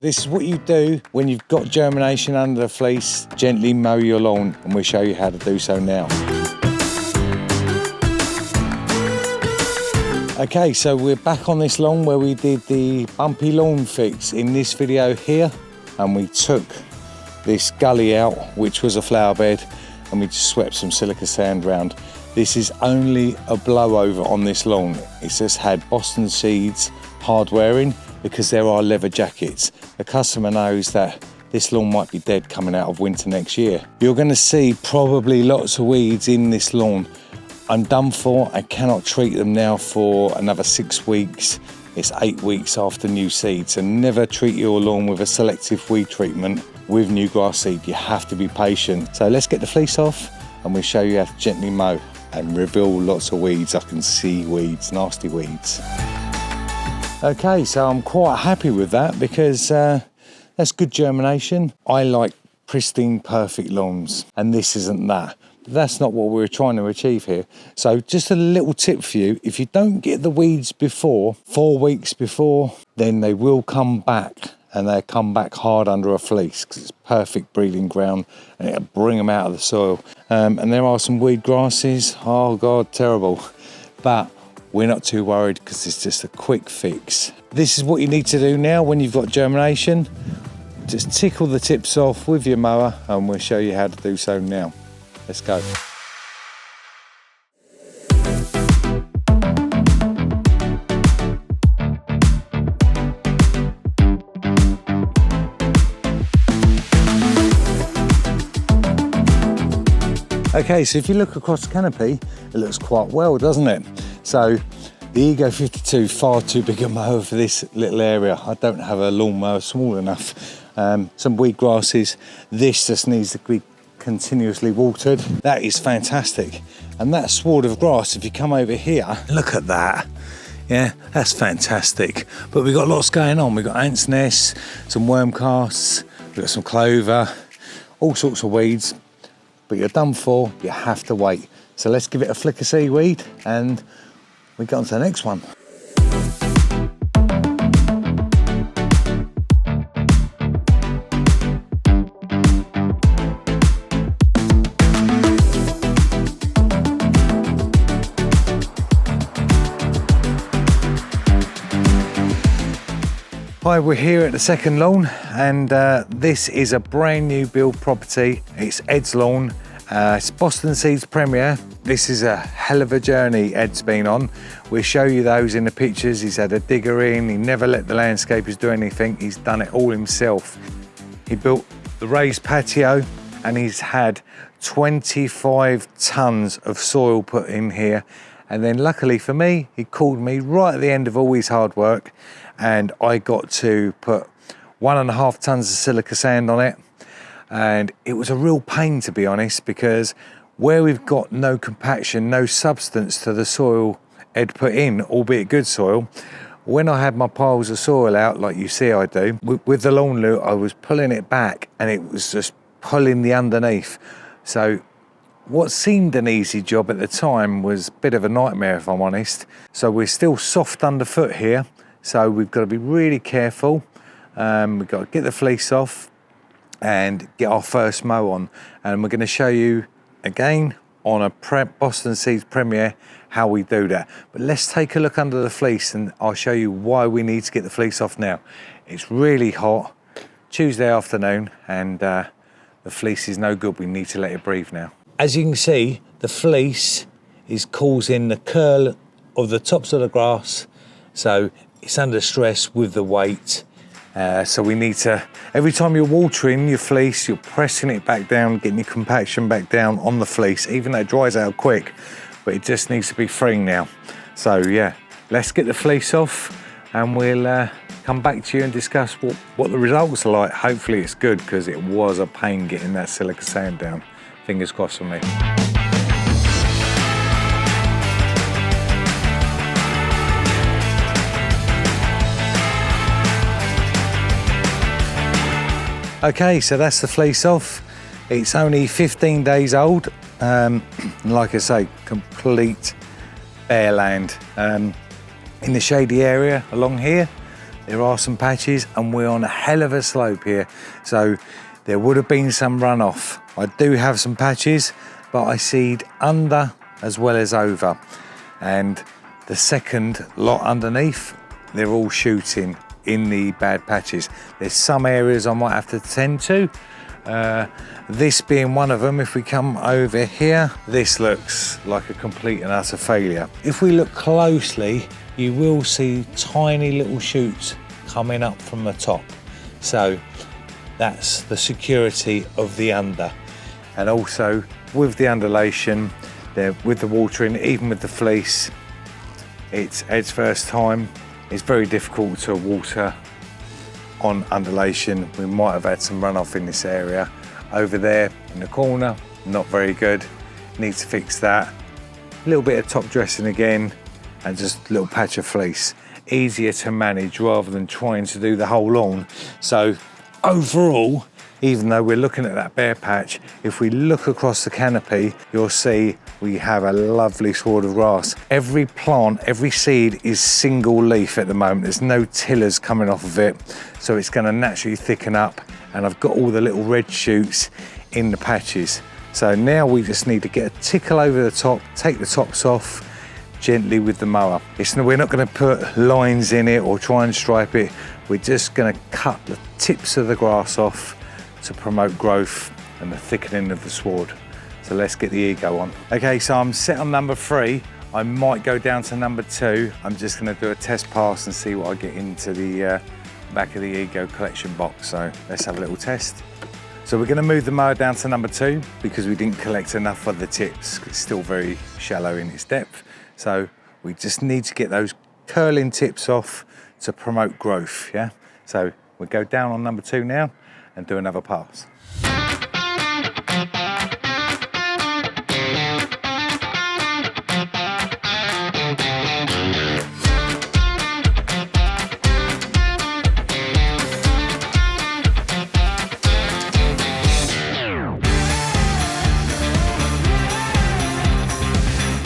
This is what you do when you've got germination under the fleece. Gently mow your lawn, and we'll show you how to do so now. Okay, so we're back on this lawn where we did the bumpy lawn fix in this video here, and we took this gully out, which was a flower bed, and we just swept some silica sand round. This is only a blowover on this lawn. It's just had Boston seeds hard wearing because there are leather jackets. The customer knows that this lawn might be dead coming out of winter next year. You're going to see probably lots of weeds in this lawn. I'm done for. I cannot treat them now for another 6 weeks. It's 8 weeks after new seed. So never treat your lawn with a selective weed treatment with new grass seed. You have to be patient. So let's get the fleece off and we'll show you how to gently mow and reveal lots of weeds. I can see weeds, nasty weeds. Okay, so I'm quite happy with that because that's good germination. I like pristine, perfect lawns, and this isn't that. But that's not what we're trying to achieve here. So just a little tip for you, if you don't get the weeds before, 4 weeks before, then they will come back, and they come back hard under a fleece because it's perfect breeding ground and it'll bring them out of the soil. And there are some weed grasses, oh God, terrible. But we're not too worried because it's just a quick fix. This is what you need to do now when you've got germination. Just tickle the tips off with your mower and we'll show you how to do so now. Let's go. Okay, so if you look across the canopy, it looks quite well, doesn't it? So the Ego 52, far too big a mower for this little area. I don't have a lawnmower small enough. Some weed grasses. This just needs to be continuously watered. That is fantastic. And that sward of grass, if you come over here, look at that. Yeah, that's fantastic. But we've got lots going on. We've got ants' nests, some worm casts, we've got some clover, all sorts of weeds. But you're done for, you have to wait. So let's give it a flick of seaweed and we get on to the next one. Hi, we're here at the second lawn and this is a brand new build property. It's Ed's lawn. It's Boston Seeds Premier. This is a hell of a journey Ed's been on. We'll show you those in the pictures. He's had a digger in, he never let the landscapers do anything. He's done it all himself. He built the raised patio and he's had 25 tons of soil put in here. And then luckily for me, he called me right at the end of all his hard work and I got to put 1.5 tons of silica sand on it. And it was a real pain, to be honest, because where we've got no compaction, no substance to the soil Ed put in, albeit good soil, when I had my piles of soil out, like you see I do, with the lawn loop, I was pulling it back and it was just pulling the underneath. So what seemed an easy job at the time was a bit of a nightmare, if I'm honest. So we're still soft underfoot here. So we've got to be really careful. We've got to get the fleece off and get our first mow on. And we're going to show you again on a Boston Seeds Premier how we do that. But let's take a look under the fleece and I'll show you why we need to get the fleece off now. It's really hot, Tuesday afternoon, and the fleece is no good. We need to let it breathe now. As you can see, the fleece is causing the curl of the tops of the grass. So it's under stress with the weight. So we need to, every time you're watering your fleece, you're pressing it back down, getting your compaction back down on the fleece, even though it dries out quick, but it just needs to be freeing now. So yeah, let's get the fleece off and we'll come back to you and discuss what the results are like. Hopefully it's good because it was a pain getting that silica sand down. Fingers crossed for me. Okay, so that's the fleece off. It's only 15 days old. Like I say, complete bare land. In the shady area along here, there are some patches and we're on a hell of a slope here. So there would have been some runoff. I do have some patches, but I seed under as well as over. And the second lot underneath, they're all shooting in the bad patches. There's some areas I might have to tend to. This being one of them. If we come over here, this looks like a complete and utter failure. If we look closely, you will see tiny little shoots coming up from the top. So that's the security of the under. And also with the undulation, there, with the watering, even with the fleece, it's Ed's first time. It's very difficult to water on undulation. We might have had some runoff in this area. Over there in the corner, not very good. Need to fix that. A little bit of top dressing again, and just a little patch of fleece. Easier to manage rather than trying to do the whole lawn. So overall, even though we're looking at that bare patch, if we look across the canopy, you'll see we have a lovely sward of grass. Every plant, every seed is single leaf at the moment. There's no tillers coming off of it, so it's going to naturally thicken up. And I've got all the little red shoots in the patches. So now we just need to get a tickle over the top, take the tops off gently with the mower. We're not going to put lines in it or try and stripe it. We're just going to cut the tips of the grass off to promote growth and the thickening of the sward. So let's get the ego on. Okay, so I'm set on number 3. I might go down to number 2. I'm just going to do a test pass and see what I get into the back of the ego collection box. So let's have a little test. So we're going to move the mower down to number 2 because we didn't collect enough of the tips. It's still very shallow in its depth. So we just need to get those curling tips off to promote growth, yeah? So we'll go down on number 2 now and do another pass.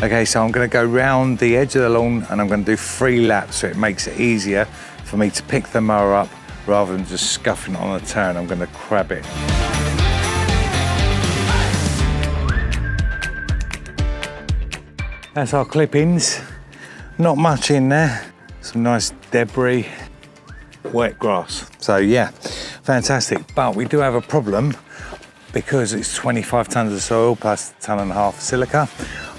Okay, so I'm going to go round the edge of the lawn and I'm going to do 3 laps, so it makes it easier for me to pick the mower up rather than just scuffing it on a turn. I'm going to crab it. That's our clippings. Not much in there. Some nice debris, wet grass. So yeah, fantastic. But we do have a problem because it's 25 tons of soil plus a ton and a half of silica.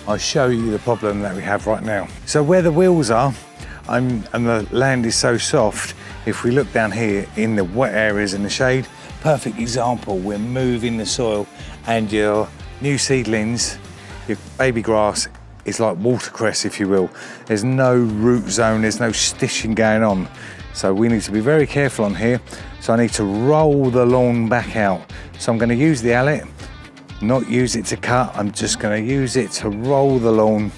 I'll show you the problem that we have right now. So where the wheels are, and the land is so soft, if we look down here in the wet areas in the shade, perfect example, we're moving the soil and your new seedlings, your baby grass is like watercress, if you will. There's no root zone, there's no stitching going on. So we need to be very careful on here. So I need to roll the lawn back out. So I'm going to use the mallet, not use it to cut, I'm just going to use it to roll the lawn.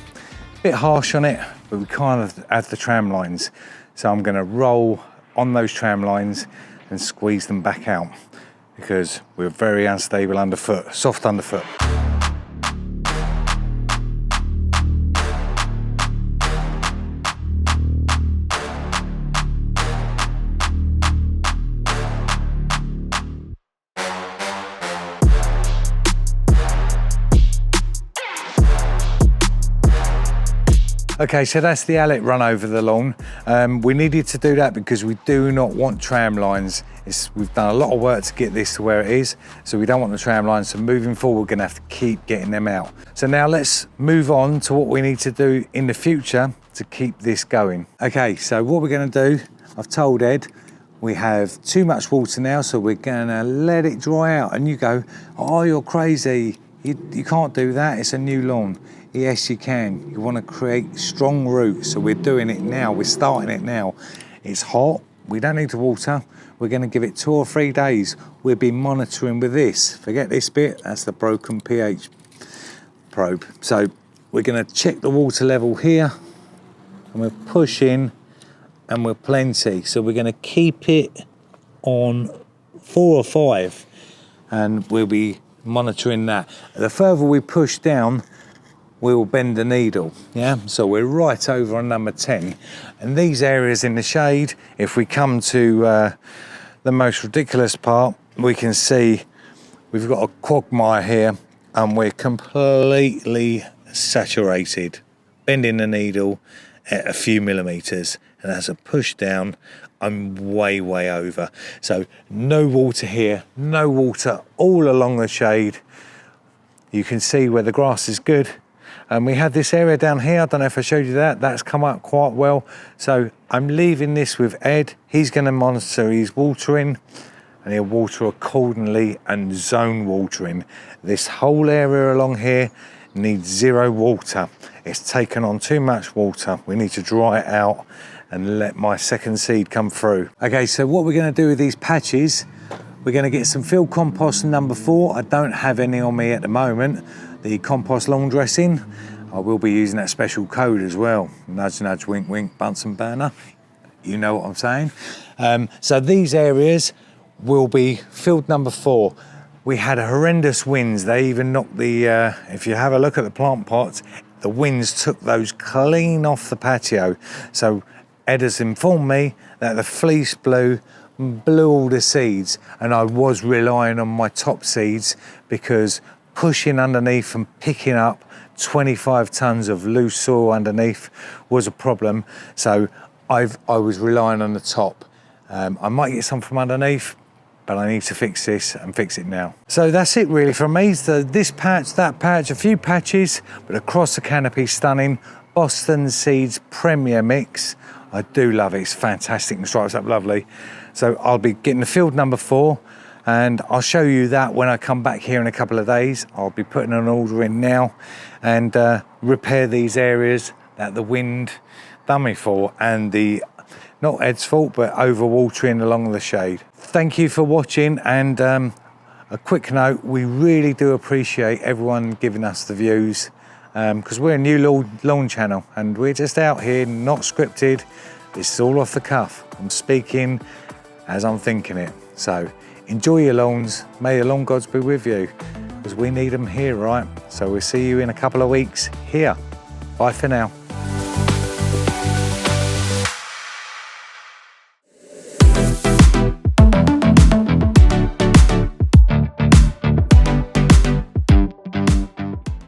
A bit harsh on it, but we kind of have the tram lines. So I'm going to roll on those tram lines and squeeze them back out because we're very unstable underfoot, soft underfoot. Okay, so that's the mallet run over the lawn. We needed to do that because we do not want tram lines. We've done a lot of work to get this to where it is, so we don't want the tram lines. So moving forward, we're gonna have to keep getting them out. So now let's move on to what we need to do in the future to keep this going. Okay, so what we're gonna do, I've told Ed, we have too much water now, so we're gonna let it dry out. And you go, oh, you're crazy. You can't do that, it's a new lawn. Yes, you can. You want to create strong roots, so we're doing it now. We're starting it now. It's hot. We don't need to water. We're going to give it 2 or 3 days. We'll be monitoring with this. Forget this bit. That's the broken pH probe. So we're going to check the water level here, and we're pushing, and we're plenty. So we're going to keep it on 4 or 5, and we'll be monitoring that. The further we push down, we'll bend the needle, yeah? So we're right over on number 10. And these areas in the shade, if we come to the most ridiculous part, we can see we've got a quagmire here and we're completely saturated, bending the needle at a few millimeters. And as a push down, I'm way over. So no water here, no water all along the shade. You can see where the grass is good. And we had this area down here, I don't know if I showed you that, that's come up quite well. So I'm leaving this with Ed. He's gonna monitor his watering and he'll water accordingly and zone watering. This whole area along here needs 0 water. It's taken on too much water. We need to dry it out and let my second seed come through. Okay, so what we're gonna do with these patches, we're gonna get some field compost number 4. I don't have any on me at the moment. The compost lawn dressing, I will be using that special code as well. Nudge, nudge, wink, wink, Bunsen burner. You know what I'm saying. So these areas will be field number 4. We had horrendous winds. They even knocked the, if you have a look at the plant pots, the winds took those clean off the patio. So Ed has informed me that the fleece blew all the seeds, and I was relying on my top seeds because pushing underneath and picking up 25 tons of loose soil underneath was a problem. So I was relying on the top. I might get some from underneath, but I need to fix this and fix it now. So that's it really from me. So this patch, that patch, a few patches, but across the canopy, stunning. Boston Seeds Premier Mix. I do love it, it's fantastic and stripes up lovely. So I'll be getting the field number 4 and I'll show you that when I come back here in a couple of days. I'll be putting an order in now and repair these areas that the wind done me for and the, not Ed's fault, but overwatering along the shade. Thank you for watching, and a quick note, we really do appreciate everyone giving us the views because we're a new lawn channel and we're just out here, not scripted. This is all off the cuff. I'm speaking as I'm thinking it. So enjoy your lawns. May the lawn gods be with you because we need them here, right? So we'll see you in a couple of weeks here. Bye for now.